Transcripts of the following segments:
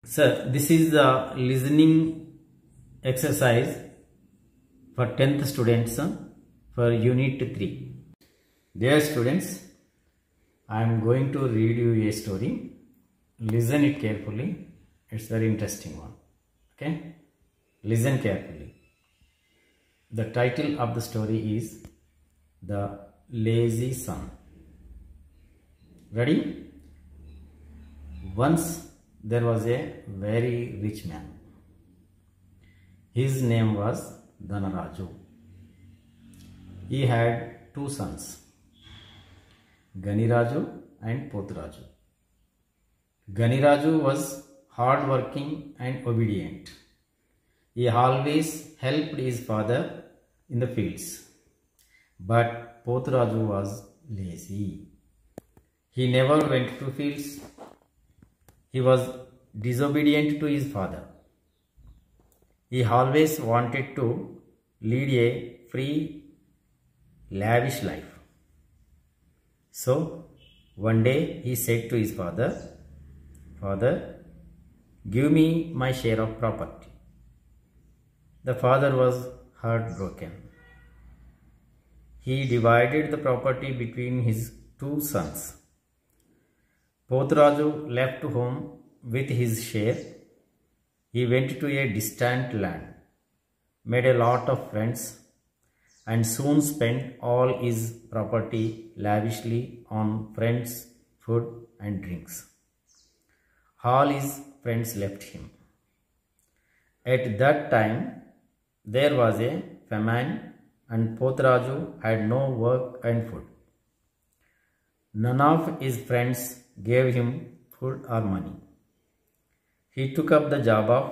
Sir, this is the listening exercise for 10th students for Unit 3. Dear students, I am going to read you a story. Listen it carefully. It's very interesting one. Okay? Listen carefully. The title of the story is The Lazy Son. Ready? Once there was a very rich man. His name was Dhanaraju. He had two sons, Ganiraju and Poturaju. Ganiraju was hard-working and obedient. He always helped his father in the fields. But Poturaju was lazy. He never went to fields. He was disobedient to his father. He always wanted to lead a free, lavish life. So, one day he said to his father, "Father, give me my share of property." The father was heartbroken. He divided the property between his two sons. Poturaju left home with his share. He went to a distant land, made a lot of friends, and soon spent all his property lavishly on friends, food, and drinks. All his friends left him. At that time, there was a famine, and Poturaju had no work and food. None of his friends gave him food or money. He took up the job of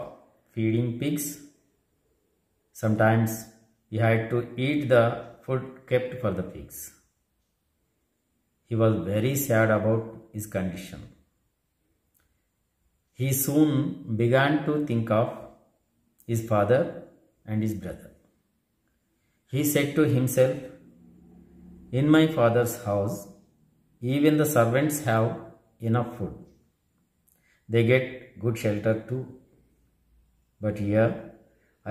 feeding pigs. Sometimes he had to eat the food kept for the pigs. He was very sad about his condition. He soon began to think of his father and his brother. He said to himself, "In my father's house, even the servants have enough food. They get good shelter too. But here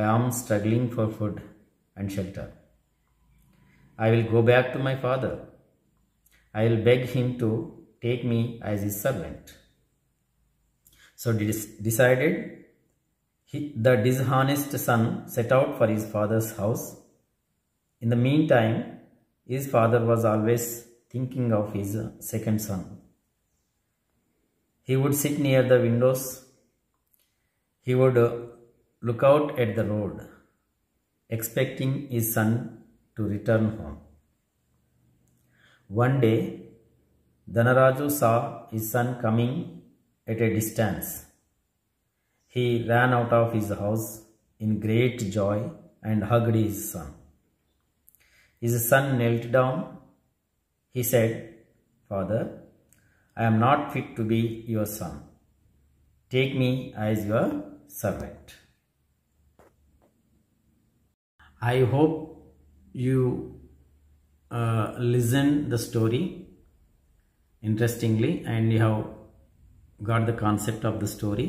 I am struggling for food and shelter. I will go back to my father. I will beg him to take me as his servant." So decided, the dishonest son set out for his father's house. In the meantime, his father was always thinking of his second son. He would sit near the windows. He would look out at the road, expecting his son to return home. One day, Dhanaraju saw his son coming at a distance. He ran out of his house in great joy and hugged his son. His son knelt down. He said, "Father, I am not fit to be your son. Take me as your servant." I hope you listen the story interestingly and you have got the concept of the story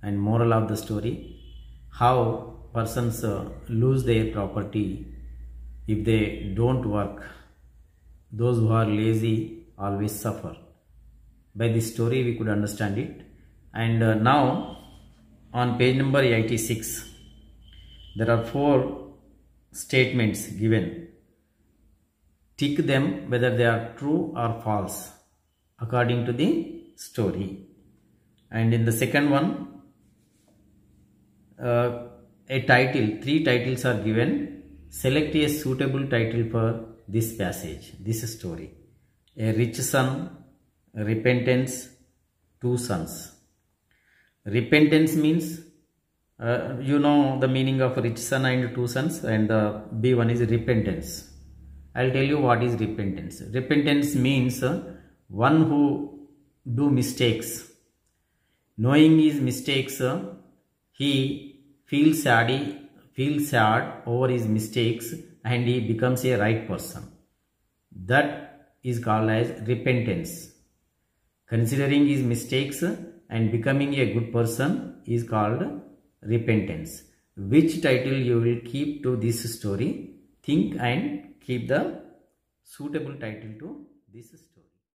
and moral of the story, how persons lose their property if they don't work. Those who are lazy always suffer. By this story we could understand it. And now on page number 86 there are 4 statements given. Tick them whether they are true or false according to the story. And in the second one, a title, 3 titles are given. Select a suitable title for this passage, this story. A rich son, repentance, 2 sons. Repentance means, you know the meaning of rich son and 2 sons, and the B one is repentance. I'll tell you what is repentance. Repentance means one who do mistakes. Knowing his mistakes, he feels sad over his mistakes and he becomes a right person. That is called as repentance. Considering his mistakes, and becoming a good person is called repentance. Which title you will keep to this story? Think and keep the suitable title to this story.